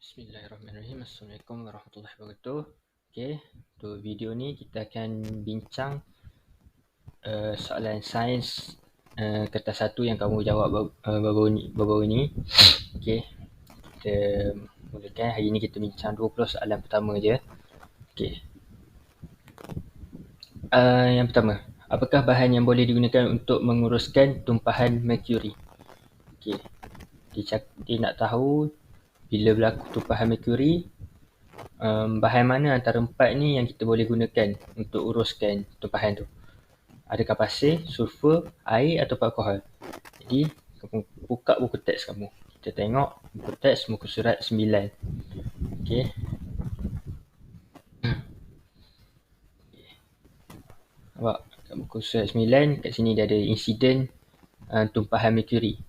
Bismillahirrahmanirrahim. Assalamualaikum warahmatullahi wabarakatuh. Okey, untuk video ni kita akan bincang soalan sains kertas satu yang kamu jawab baru-baru ni. Okey, kita mulakan. Hari ni kita bincang 20 soalan pertama je. Okey. Yang pertama, apakah bahan yang boleh digunakan untuk menguruskan tumpahan merkuri? Okey. Dia nak tahu bila berlaku tumpahan merkuri, bahan mana antara empat ni yang kita boleh gunakan untuk uruskan tumpahan tu? Adakah pasir, sulfur, air atau alkohol? Jadi, kamu buka buku teks kamu. Kita tengok buku teks muka surat 9. Okey. Nampak kat muka surat 9, kat sini dia ada insiden tumpahan merkuri.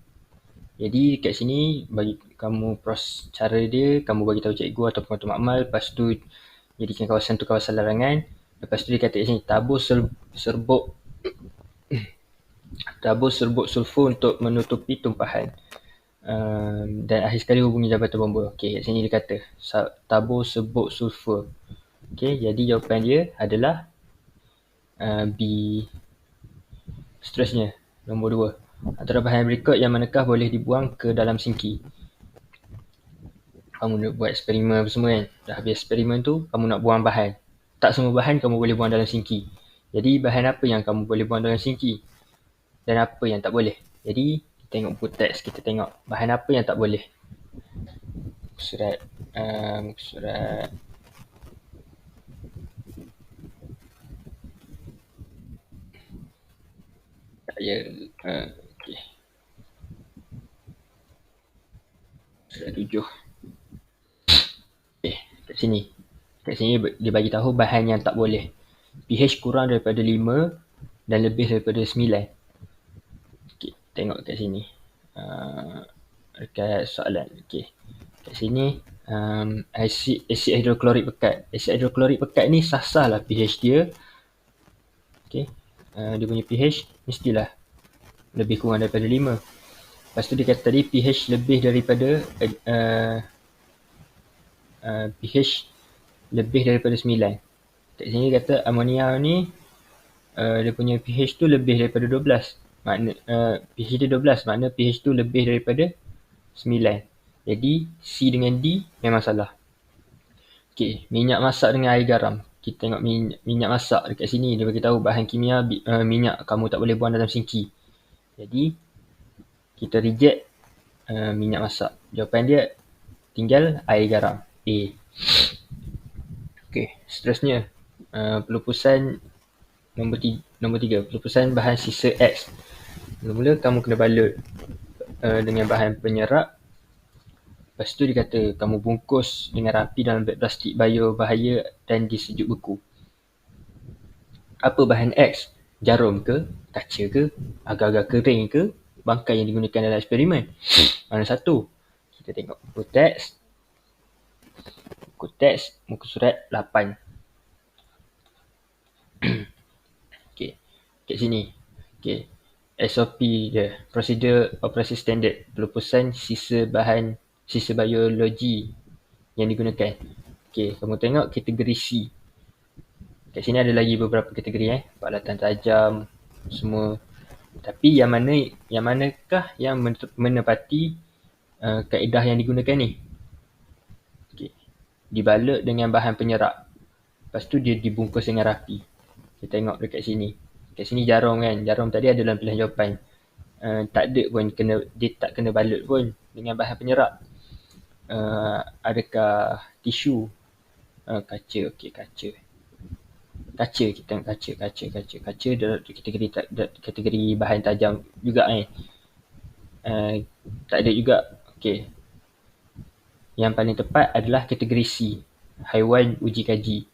Jadi kat sini bagi kamu cara dia, kamu bagi tahu cikgu atau pengatur makmal, lepas tu jadikan kawasan tu kawasan larangan. Lepas tu dia kata kat sini tabur serbuk sulfur untuk menutupi tumpahan. Dan akhir sekali hubungi jabatan bomba. Okey, kat sini dia kata tabur serbuk sulfur. Okey, jadi jawapan dia adalah B. Seterusnya, nombor 2. Antara bahan berikut yang manakah boleh dibuang ke dalam sinki? Kamu nak buat eksperimen apa semua kan? Dah habis eksperimen tu, kamu nak buang bahan. Tak semua bahan kamu boleh buang dalam sinki. Jadi bahan apa yang kamu boleh buang dalam sinki? Dan apa yang tak boleh? Jadi kita tengok buku teks, kita tengok bahan apa yang tak boleh. Surat okey. Surat 7. Okey, kat sini dia bagi tahu bahan yang tak boleh. pH kurang daripada 5 dan lebih daripada 9. Okey, tengok kat sini. Dekat soalan. Okey. Kat sini asid hidroklorik pekat. Asid hidroklorik pekat ni sah-sah lah pH dia. Okey. Dia punya pH mestilah lebih kurang daripada 5. Lepas tu dia kata tadi pH lebih daripada pH lebih daripada 9. Kat sini dia kata amonia ni dia punya pH tu lebih daripada 12. Makna pH dia 12, makna pH tu lebih daripada 9. Jadi C dengan D memang salah. Okey, minyak masak dengan air garam. Kita tengok minyak masak dekat sini dia bagi tahu bahan kimia minyak kamu tak boleh buang dalam sinki. Jadi kita reject minyak masak. Jawapan dia tinggal air garam. A. Okey, seterusnya pelupusan nombor 3, pelupusan bahan sisa X. Mula-mula kamu kena balut dengan bahan penyerap. Lepas tu dia kata kamu bungkus dengan rapi dalam beg plastik bio bahaya dan disejuk beku. Apa bahan X? Jarum ke? Kaca ke? Agar-agar kering ke? Bangkai yang digunakan dalam eksperimen? Mana satu? Kita tengok buku teks. Muka surat 8. Okey, kat sini. Okey, SOP dia, Prosedur Operasi Standard, pelupusan sisa biologi yang digunakan. Okey, kamu tengok kategori C. Kat sini ada lagi beberapa kategori peralatan tajam semua. Tapi yang manakah yang menepati kaedah yang digunakan ni? Okey, dibalut dengan bahan penyerap. Lepas tu dia dibungkus dengan rapi. Kita tengok dekat sini. Kat sini jarum kan. Jarum tadi ada dalam pilihan jawapan. Tak ada pun dia tak kena balut pun dengan bahan penyerap. Adakah tisu? Kaca. Okey, kaca. Kita tengok kaca. Kaca kategori bahan tajam juga tak ada juga. Okey. Yang paling tepat adalah kategori C, haiwan uji kaji.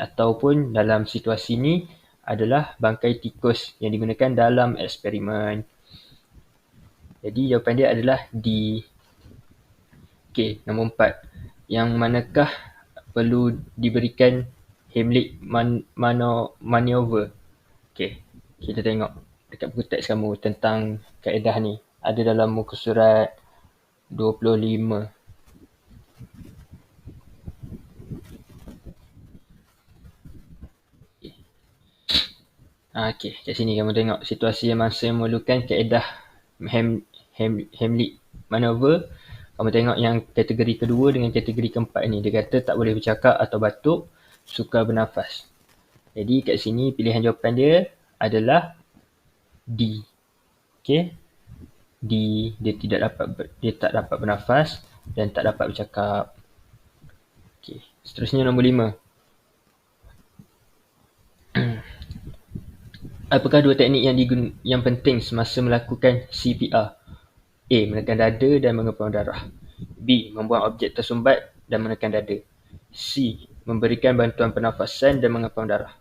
Ataupun dalam situasi ni adalah bangkai tikus yang digunakan dalam eksperimen. Jadi jawapan dia adalah D. Okey, nombor 4. Yang manakah perlu diberikan Heimlich maneuver? Okey, kita tengok dekat buku teks kamu tentang kaedah ni. Ada dalam muka surat 25. Okey, kat sini kamu tengok situasi yang masa memerlukan kaedah Heimlich maneuver. Kamu tengok yang kategori kedua dengan kategori keempat ni. Dia kata tak boleh bercakap atau batuk, sukar bernafas. Jadi kat sini pilihan jawapan dia adalah D. Okey. D, dia tak dapat bernafas dan tak dapat bercakap. Okey, seterusnya nombor 5. Apakah dua teknik yang penting semasa melakukan CPR? A. Menekan dada dan mengepam darah. B. Membuang objek tersumbat dan menekan dada. C. Memberikan bantuan pernafasan dan mengepam darah.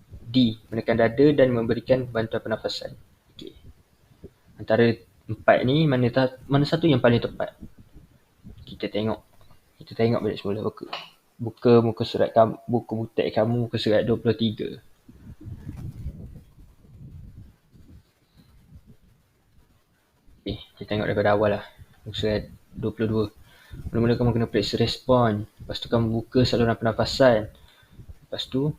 D. Menekan dada dan memberikan bantuan pernafasan. Okay. Antara empat ni, mana satu yang paling tepat? Kita tengok balik semula. Buka muka surat kamu, buku teks kamu, muka surat 23. Okay, kita tengok daripada awal lah. Muka surat 22. Mula-mula kamu kena periksa respon. Lepas tu kamu buka saluran pernafasan. Lepas tu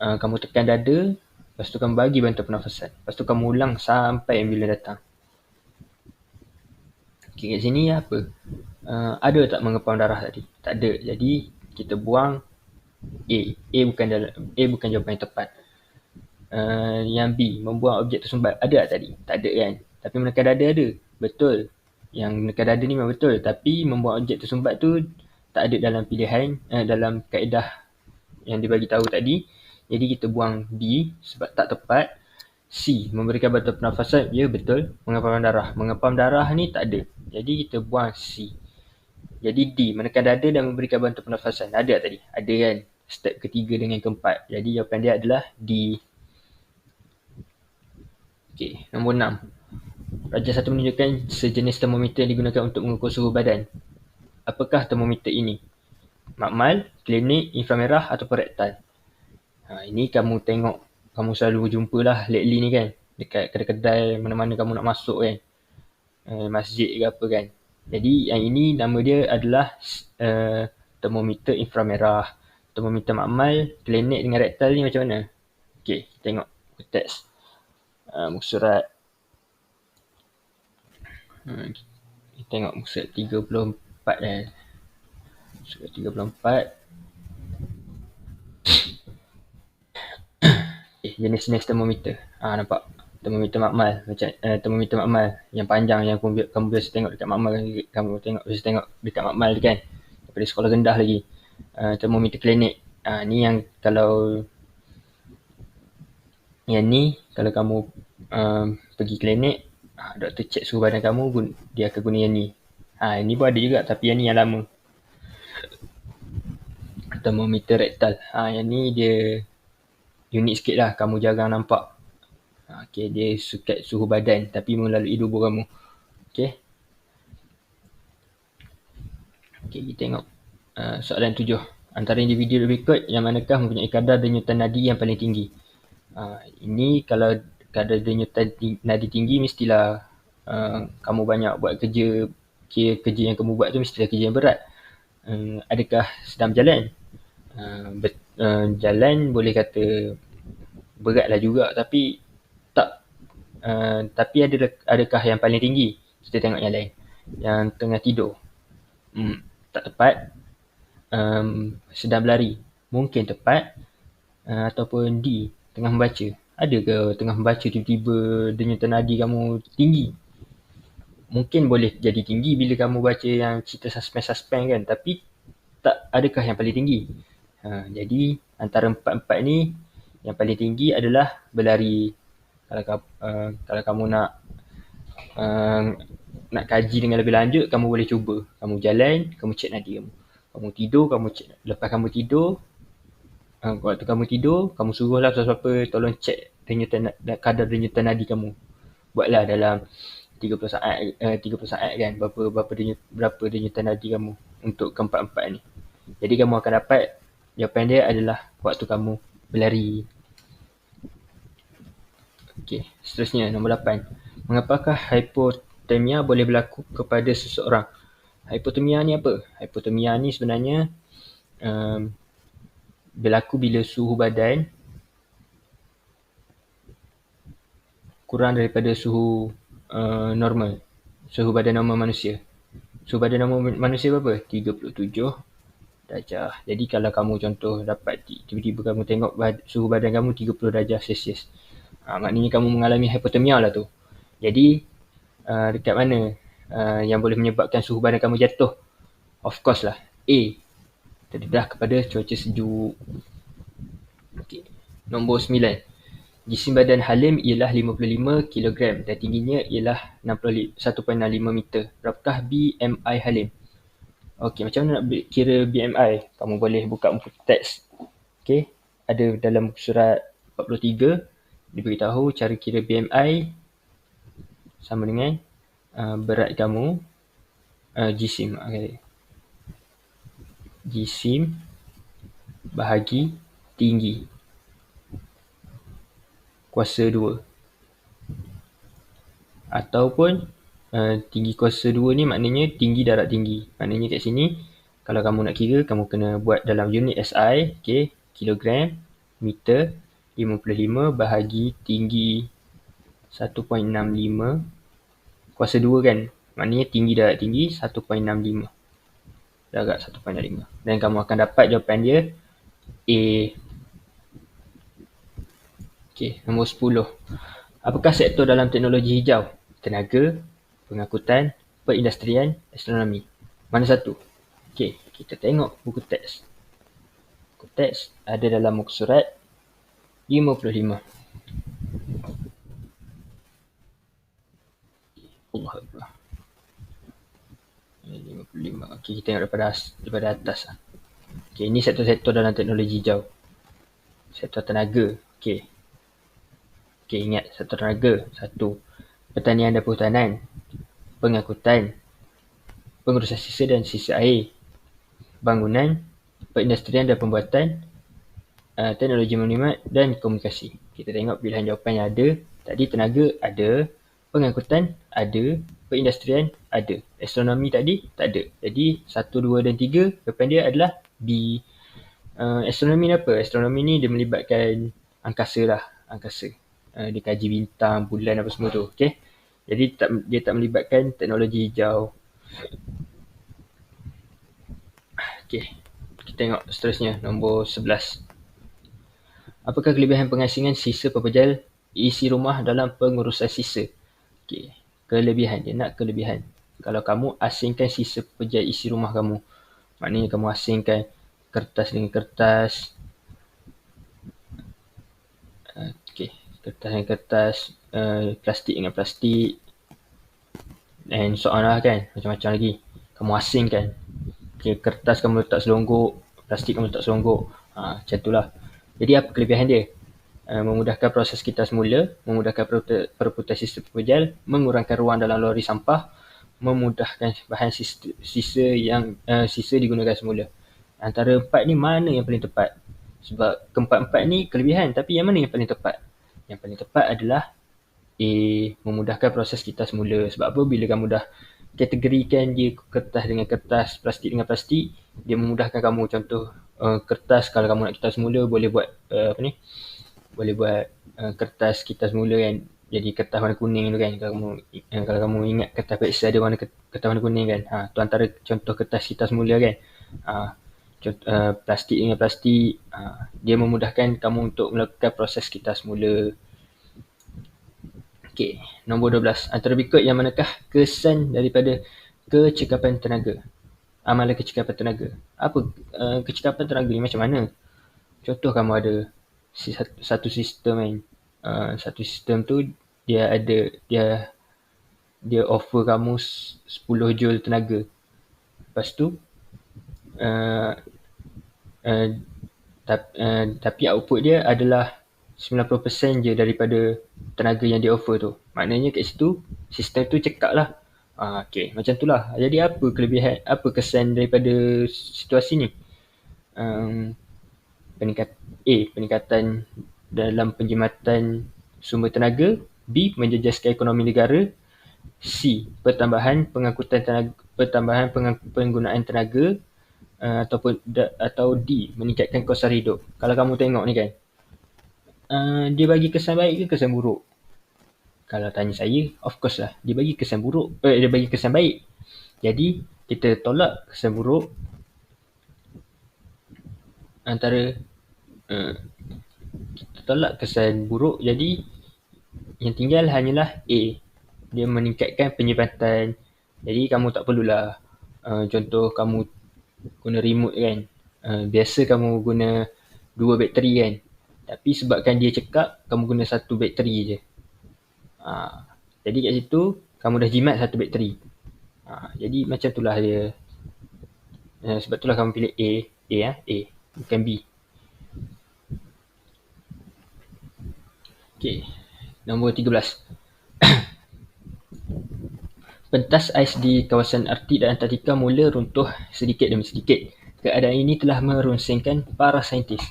kamu tekan dada. Lepas tu kamu bagi bantuan pernafasan. Lepas tu kamu ulang sampai ambulans datang. Okay, kat sini apa? Ada tak mengepam darah tadi? Tak ada. Jadi kita buang A. A bukan jawapan yang tepat. Yang B, membuang objek tersumbat. Ada tak tadi? Tak ada kan? Tapi menekan dada ada. Betul. Yang menekan dada ni memang betul. Tapi membuang objek tersumbat tu tak ada dalam pilihan, dalam kaedah yang dibagi tahu tadi. Jadi kita buang D sebab tak tepat. C, memberikan bantuan pernafasan. Ya, betul. Mengepam darah. Mengepam darah ni tak ada. Jadi kita buang C. Jadi D, menekan dada dan memberikan bantuan pernafasan. Ada tadi? Ada kan? Step ketiga dengan keempat. Jadi jawapan dia adalah D. Okey, nombor 6. Raja 1 menunjukkan sejenis termometer yang digunakan untuk mengukur suhu badan. Apakah termometer ini? Makmal, klinik, inframerah ataupun rektal? Ini kamu tengok, kamu selalu berjumpa lah lately ni kan. Dekat kedai-kedai mana-mana kamu nak masuk kan. Masjid ke apa kan. Jadi yang ini nama dia adalah termometer inframerah. Termometer makmal, klinik dengan rektal ni macam mana? Okey, tengok teks. Muka surat. Kita tengok muka surat 34 kan. Surat 34. Jenis-jenis termometer. Nampak? Termometer makmal. Macam termometer makmal yang panjang yang kamu biasa tengok dekat makmal. Kamu biasa tengok dekat makmal tu kan. Daripada sekolah rendah lagi. Termometer klinik. Ni yang kalau kalau kamu pergi klinik, doktor cek suhu badan kamu, dia akan guna yang ni. Ini pun ada juga tapi yang ni yang lama. Termometer rektal. Yang ni dia unik sikit lah, kamu jarang nampak. Okay, dia sukat suhu badan tapi melalui tubuh kamu. Okay. Okay, kita tengok soalan 7. Antara individu berikut yang manakah mempunyai kadar denyutan nadi yang paling tinggi? Ini kalau kadar denyutan nadi tinggi mestilah kamu banyak buat kerja. Kerja yang kamu buat tu mestilah kerja yang berat. Adakah sedang berjalan? Jalan boleh kata berat lah juga tapi tak. Tapi adakah yang paling tinggi? Kita tengok yang lain. Yang tengah tidur. Tak tepat. Sedang berlari. Mungkin tepat. Ataupun D, tengah membaca. Ada ke tengah membaca tiba-tiba denyutan nadi kamu tinggi? Mungkin boleh jadi tinggi bila kamu baca yang cerita suspense kan. Tapi tak adakah yang paling tinggi? Jadi antara empat-empat ni yang paling tinggi adalah berlari. Kalau kamu nak kaji dengan lebih lanjut, kamu boleh cuba. Kamu jalan, kamu cek nadi kamu. Kamu tidur, kamu cek. Lepas kamu tidur, waktu kamu tidur, kamu suruhlah siapa-siapa tolong cek kadar denyutan nadi kamu. Buatlah dalam 30 saat kan, berapa denyutan nadi kamu untuk keempat-empat ni. Jadi kamu akan dapat jawapan dia adalah waktu kamu berlari. Okey, seterusnya nombor 8. Mengapakah hipotermia boleh berlaku kepada seseorang? Hipotermia ni apa? Hipotermia ni sebenarnya berlaku bila suhu badan kurang daripada suhu normal, suhu badan normal manusia. Suhu badan normal manusia berapa? 37 darjah. Jadi kalau kamu contoh dapat tiba-tiba kamu tengok suhu badan kamu 30 darjah Celsius, maknanya kamu mengalami hipotermia lah tu. Jadi dekat mana yang boleh menyebabkan suhu badan kamu jatuh? Of course lah, A, terdedah kepada cuaca sejuk. Okay. Nombor 9. Jisim badan Halim ialah 55 kg dan tingginya ialah 1.65 meter. Berapakah BMI Halim? Okey, macam mana nak kira BMI? Kamu boleh buka buku teks. Okey, ada dalam surat 43 diberitahu cara kira BMI sama dengan berat kamu, jisim. Okay. Jisim bahagi tinggi kuasa 2. Ataupun tinggi kuasa 2 ni maknanya tinggi darab tinggi. Maknanya kat sini kalau kamu nak kira, kamu kena buat dalam unit SI, okay, kilogram, meter, 55 bahagi tinggi 1.65 kuasa 2 kan. Maknanya tinggi darab tinggi 1.65 darab 1.65. Dan kamu akan dapat jawapan dia A. Okay, nombor 10. Apakah sektor dalam teknologi hijau? Tenaga, pengangkutan, perindustrian, astronomi. Mana satu? Okay, kita tengok buku teks. Buku teks ada dalam muka surat 55. Allah Allah. 55. Okay, kita tengok daripada atas. Okay, ini sektor-sektor dalam teknologi hijau. Sektor tenaga. Okay, ingat sektor tenaga. 1. Pertanian dan perhutanan, pengangkutan, pengurusan sisa dan sisa air, bangunan, perindustrian dan pembuatan, teknologi maklumat dan komunikasi. Kita tengok pilihan jawapan yang ada. Tadi tenaga ada, pengangkutan ada, perindustrian ada. Astronomi tadi tak ada. Jadi 1, 2 dan 3 jawapan dia adalah B. Astronomi ni apa? Astronomi ni dia melibatkan angkasa lah. Angkasa. Dia kaji bintang, bulan apa semua tu. Okay? Jadi dia tak melibatkan teknologi hijau. Okay. Kita tengok seterusnya. Nombor 11. Apakah kelebihan pengasingan sisa pepejal isi rumah dalam pengurusan sisa? Okay. Kelebihan. Dia nak kelebihan. Kalau kamu asingkan sisa pepejal isi rumah kamu, maknanya kamu asingkan kertas dengan kertas. Okay. Kertas dengan kertas, plastik dengan plastik, and so on lah kan, macam-macam lagi. Kamu asingkan. Okay, kertas kamu letak selonggok, plastik kamu letak selonggok. Macam tu lah. Jadi apa kelebihan dia? Memudahkan proses kita semula, memudahkan perputaran sistem pepejal, mengurangkan ruang dalam lori sampah, memudahkan bahan sisa digunakan semula. Antara 4 ni mana yang paling tepat? Sebab keempat-empat ni kelebihan, tapi yang mana yang paling tepat? Yang paling tepat adalah A, memudahkan proses kita semula. Sebab apa? Bila kamu dah kategorikan dia kertas dengan kertas, plastik dengan plastik, dia memudahkan kamu. Contoh kertas, kalau kamu nak kita semula, boleh buat boleh buat kertas kita semula kan, jadi kertas warna kuning tu kan. Kalau kamu ingat kertas peksa ada kertas warna kuning kan. Tu antara contoh kertas kita semula kan. Plastik dengan plastik, dia memudahkan kamu untuk melakukan proses kita semula. Okey, nombor 12. Antara berikut yang manakah kesan daripada kecekapan tenaga? Amalan kecekapan tenaga. Apa kecekapan tenaga ni macam mana? Contoh kamu ada satu sistem kan. Satu sistem tu dia offer kamu 10 joule tenaga. Lepas tu tapi output dia adalah 90% je daripada tenaga yang dia offer tu. Maknanya kat situ sistem tu cekak lah. Okay, macam tu lah. Jadi apa kelebihan, apa kesan daripada situasi ni? Peningkatan dalam penjimatan sumber tenaga. B, menjejaskan ekonomi negara. C, pertambahan pengangkutan tenaga, pertambahan penggunaan tenaga. Atau D, meningkatkan kos sara hidup. Kalau kamu tengok ni kan, dia bagi kesan baik ke kesan buruk? Kalau tanya saya, of course lah, dia bagi kesan buruk, dia bagi kesan baik. Jadi, kita tolak kesan buruk antara kita tolak kesan buruk, jadi yang tinggal hanyalah A. Dia meningkatkan penyebatan. Jadi kamu tak perlulah contoh kamu guna remote kan. Biasa kamu guna 2 bateri kan. Tapi sebabkan dia cekap, kamu guna 1 bateri je. Jadi kat situ kamu dah jimat 1 bateri. Jadi macam itulah dia. Sebab itulah kamu pilih A bukan B. Okay. Nombor 13. Pentas ais di kawasan Arktik dan Antartika mula runtuh sedikit demi sedikit. Keadaan ini telah merunsingkan para saintis.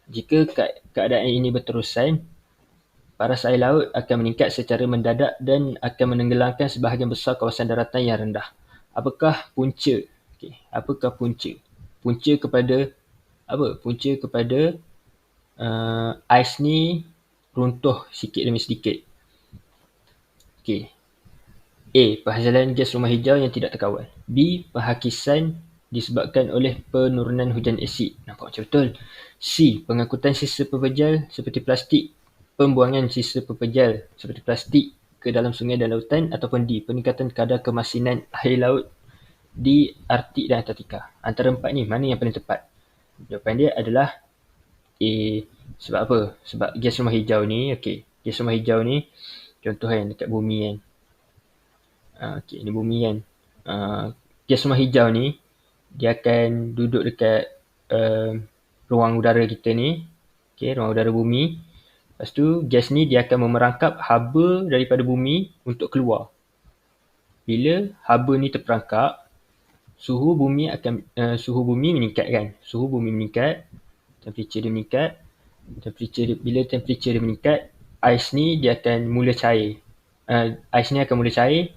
Jika keadaan ini berterusan, paras air laut akan meningkat secara mendadak dan akan menenggelamkan sebahagian besar kawasan daratan yang rendah. Apakah punca? Apakah punca? Punca kepada apa? Punca kepada ais ni runtuh sikit demi sedikit. A. Penghazilan gas rumah hijau yang tidak terkawal. B. Penghakisan disebabkan oleh penurunan hujan asid. Nampak macam betul. C. Pengangkutan sisa pepejal seperti plastik. Pembuangan sisa pepejal seperti plastik ke dalam sungai dan lautan. Ataupun D. Peningkatan kadar kemasinan air laut di Arktik dan Antartika. Antara empat ni, mana yang paling tepat? Jawapan dia adalah A. Sebab apa? Sebab gas rumah hijau ni, gas rumah hijau ni contoh kan dekat bumi kan. Ni bumi kan. Gas rumah hijau ni dia akan duduk dekat ruang udara kita ni. Ruang udara bumi. Lepas tu gas ni dia akan memerangkap haba daripada bumi untuk keluar. Bila haba ni terperangkap, suhu bumi meningkat kan. Suhu bumi meningkat, temperature dia meningkat. Bila temperature dia meningkat, ais ni dia akan mula cair. Ais ni akan mula cair.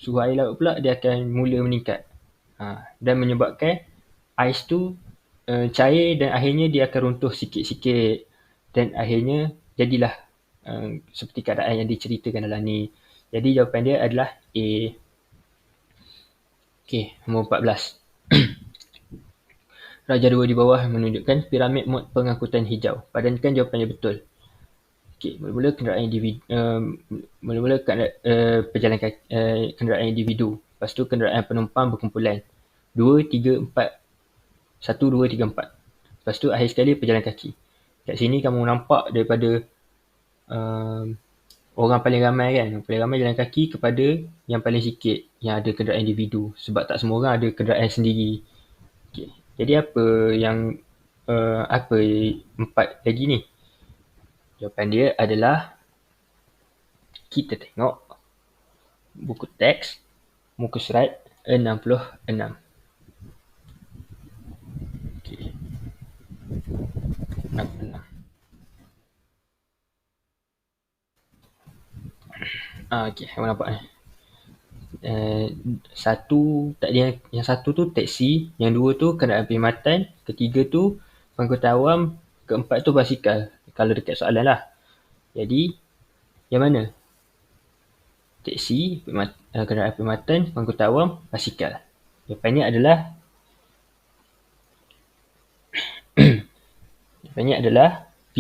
Suhu air laut pula dia akan mula meningkat. Dan menyebabkan ais tu cair dan akhirnya dia akan runtuh sikit-sikit. Dan akhirnya jadilah seperti keadaan yang diceritakan dalam ni. Jadi jawapan dia adalah A. Nombor 14. Raja 2 di bawah menunjukkan piramid mod pengangkutan hijau. Padankan jawapan yang betul. Mula-mula kenderaan individu, kenderaan individu. Lepas tu kenderaan penumpang berkumpulan. 2, 3, 4. 1, 2, 3, 4. Lepas tu akhir sekali pejalan kaki. Kat sini kamu nampak daripada orang paling ramai kan. Paling ramai jalan kaki kepada yang paling sikit yang ada kenderaan individu. Sebab tak semua orang ada kenderaan sendiri. Jadi apa yang empat lagi ni? Jawapan dia adalah kita tengok buku teks muka surat 66. Okey. 66. Awak nampak ni. Yang satu tu teksi, yang dua tu kenderaan perkhidmatan, ketiga tu pengangkutan awam, keempat tu basikal. Kalau dekat soalan lah. Jadi, yang mana? Teksi, kenderaan perkhidmatan, pengangkutan awam, basikal. Jawapannya adalah B.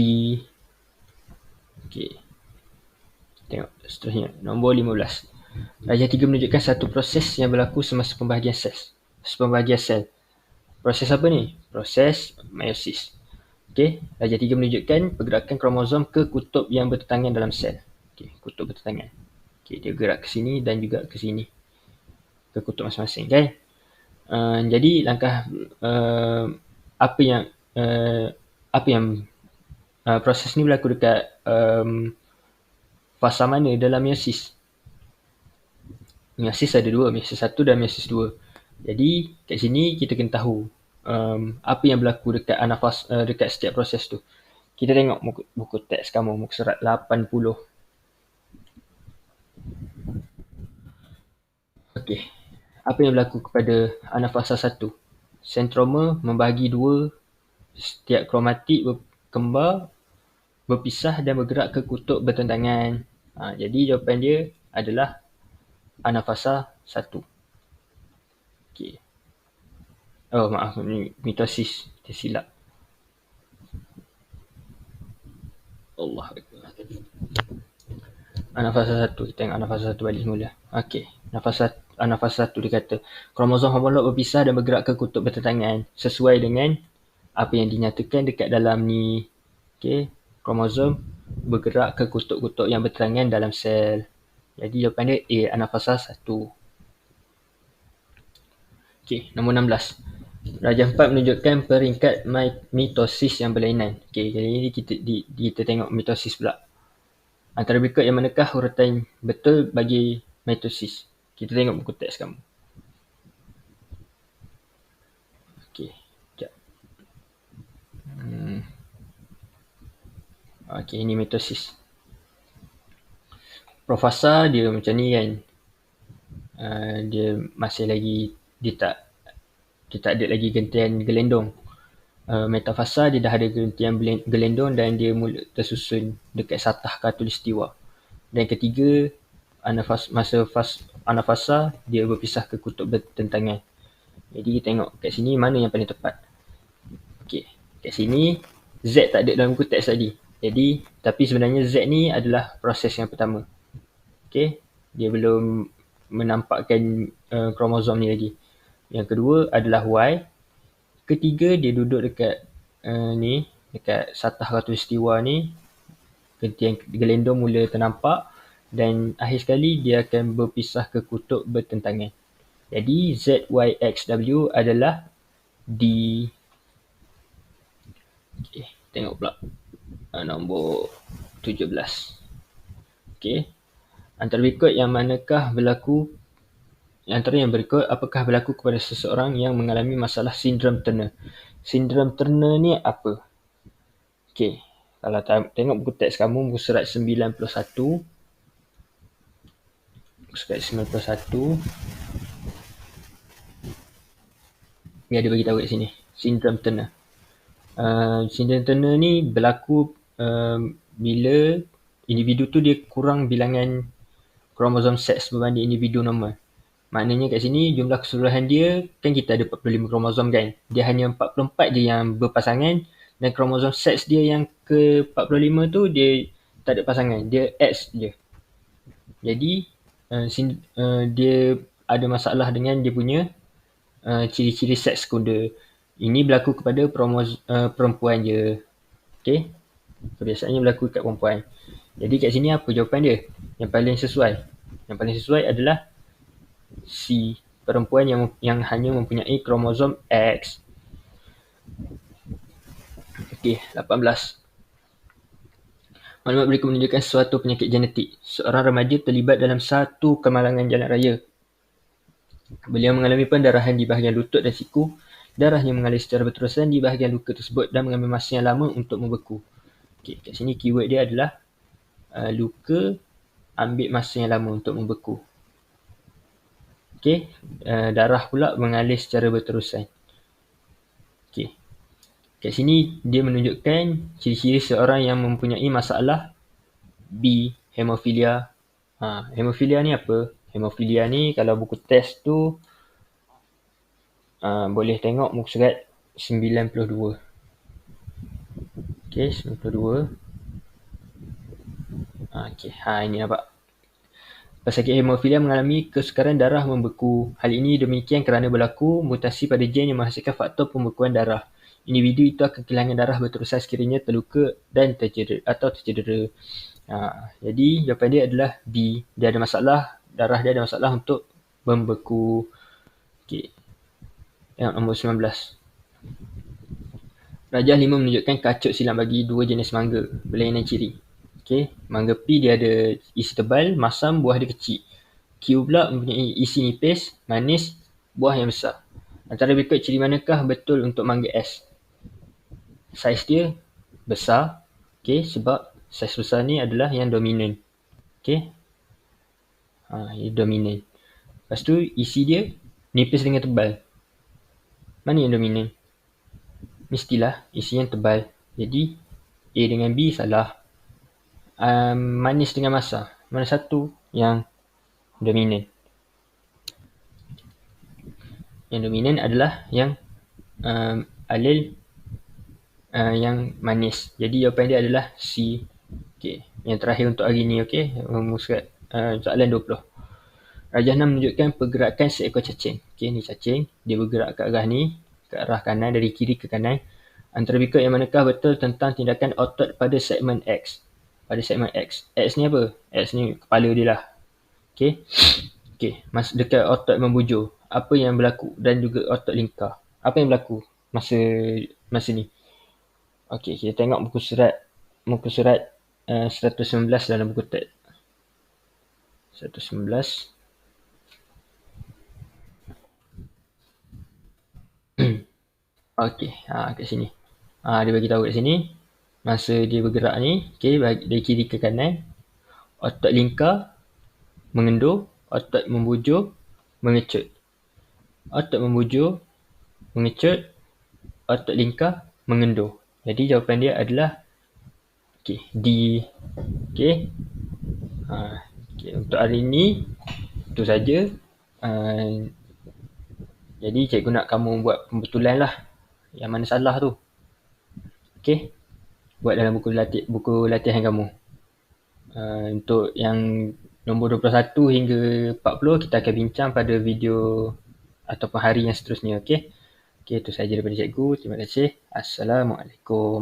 Tengok seterusnya. Nombor 15. Darjah 3 menunjukkan satu proses yang berlaku semasa pembahagian sel. Proses apa ni? Proses meiosis. Darjah 3 menunjukkan pergerakan kromosom ke kutub yang bertentangan dalam sel. Kutub bertentangan. Dia gerak ke sini dan juga ke sini. Ke kutub masing-masing kan? Jadi langkah apa yang proses ni berlaku dekat fasa mana dalam meiosis? Meiosis ada dua, meiosis 1 dan meiosis 2. Jadi kat sini kita kena tahu apa yang berlaku dekat dekat setiap proses tu. Kita tengok buku teks kamu, muka surat 80. Apa yang berlaku kepada anafasa 1? Sentroma membahagi dua setiap kromatik berkembar berpisah dan bergerak ke kutub bertentangan. Jadi jawapan dia adalah anafasa 1. Okay. Oh maaf, ni mitosis. Tersilap. Allah Akbar. Anafasa 1. Kita tengok anafasa 1 balik semula. Okey. Anafasa 1 dia kata, kromosom homolog berpisah dan bergerak ke kutub bertentangan sesuai dengan apa yang dinyatakan dekat dalam ni. Okey. Kromosom bergerak ke kutub-kutub yang bertentangan dalam sel. Jadi jawapan dia A, anafasa 1. Okey, nombor 16. Rajah 4 menunjukkan peringkat mitosis yang berlainan. Okey, kali ini kita tengok mitosis pula. Antara berikut yang manakah urutan betul bagi mitosis? Kita tengok buku teks kamu. Okey, sekejap. Okey, ini mitosis. Profasa dia macam ni kan. Dia masih lagi, dia tak ada lagi gentian gelendong. Metafasa dia dah ada gentian gelendong dan dia mula tersusun dekat satah khatulistiwa. Dan ketiga, anafasa dia berpisah ke kutub bertentangan. Jadi kita tengok kat sini mana yang paling tepat. Okey, kat sini Z tak ada dalam buku teks tadi. Jadi tapi sebenarnya Z ni adalah proses yang pertama. Okey, dia belum menampakkan kromosom ni lagi. Yang kedua adalah Y. Ketiga dia duduk dekat dekat satah khatulistiwa ni. Gentian gelendong mula ternampak dan akhir sekali dia akan berpisah ke kutub bertentangan. Jadi ZYXW adalah D. Okey, tengok pula nombor 17. Okey. Antara berikut yang manakah berlaku? Antara yang berikut apakah berlaku kepada seseorang yang mengalami masalah sindrom Turner? Sindrom Turner ni apa? Okey. Kalau tengok buku teks kamu, buku surat 91. Buku surat 91. Ni ada bagi tahu kat sini. Sindrom Turner. Sindrom Turner ni berlaku bila individu tu dia kurang bilangan kromosom seks berbanding individu normal. Maknanya kat sini jumlah keseluruhan dia, kan kita ada 45 kromosom kan. Dia hanya 44 je yang berpasangan dan kromosom seks dia yang ke 45 tu dia tak ada pasangan. Dia X je. Jadi dia ada masalah dengan dia punya ciri-ciri seks sekunder. Ini berlaku kepada perempuan je. Okey. Kebiasaannya berlaku kat perempuan. Jadi kat sini apa jawapan dia? Yang paling sesuai. Yang paling sesuai adalah C, perempuan yang hanya mempunyai kromosom X. Okey, 18. Maklumat berikut menunjukkan suatu penyakit genetik. Seorang remaja terlibat dalam satu kemalangan jalan raya. Beliau mengalami pendarahan di bahagian lutut dan siku. Darahnya mengalir secara berterusan di bahagian luka tersebut dan mengambil masa yang lama untuk membeku. Okey, kat sini keyword dia adalah luka ambil masa yang lama untuk membeku. Okey, darah pula mengalir secara berterusan. Okey. Kat sini dia menunjukkan ciri-ciri seorang yang mempunyai masalah B, hemofilia. Hemofilia ni apa? Hemofilia ni kalau buku test tu boleh tengok muka surat 92. Okey, 92. Okey, ini nampak. Pesakit hemofilia mengalami kesukaran darah membeku. Hal ini demikian kerana berlaku mutasi pada gen yang menghasilkan faktor pembekuan darah. Individu itu akan kehilangan darah berterusan sekiranya terluka dan tercedera. Jadi jawapan dia adalah B. Dia ada masalah, darah dia ada masalah untuk membeku. Okey. Tengok nombor 19. Rajah 5 menunjukkan kacut silam bagi dua jenis mangga berlainan ciri. Okey, mangga P dia ada isi tebal, masam, buah dia kecil. Q pula mempunyai isi nipis, manis, buah yang besar. Antara berikut ciri manakah betul untuk mangga S? Saiz dia besar. Okey, sebab saiz besar ni adalah yang dominan. Okey. Ini dominan. Lepas tu isi dia nipis dengan tebal. Mana yang dominan? Mestilah isi yang tebal. Jadi A dengan B salah. manis dengan masar. Mana satu yang dominan? Yang dominan adalah yang alil yang manis. Jadi jawapan dia adalah C. Okay. Yang terakhir untuk hari ni, okay. Soalan 20. Rajah 6 menunjukkan pergerakan seekor cacing. Okay, ni cacing. Dia bergerak ke arah ni, ke arah kanan, dari kiri ke kanan. Antara berikut yang manakah betul tentang tindakan otot pada segmen X? Pada segmen X. X ni apa? X ni kepala dia lah. Okay. Okay. Dekat otot membujur. Apa yang berlaku? Dan juga otot lingkar. Apa yang berlaku masa ni? Okay, kita tengok muka surat 119 dalam buku teks. 119. Okay, kat sini. Dia bagi tahu kat sini. Masa dia bergerak ni, okay, dari kiri ke kanan, otot lingkar mengendur, otot membujur mengecut. Otot membujur mengecut, otot lingkar mengendur. Jadi jawapan dia adalah okay, D. Okay. Okay, untuk hari ni itu saja. Jadi cikgu nak kamu buat pembetulan lah yang mana salah tu. Okay. Buat dalam buku latihan kamu. Untuk yang nombor 21 hingga 40 kita akan bincang pada video ataupun hari yang seterusnya. Okay. Okay, itu sahaja daripada cikgu. Terima kasih. Assalamualaikum.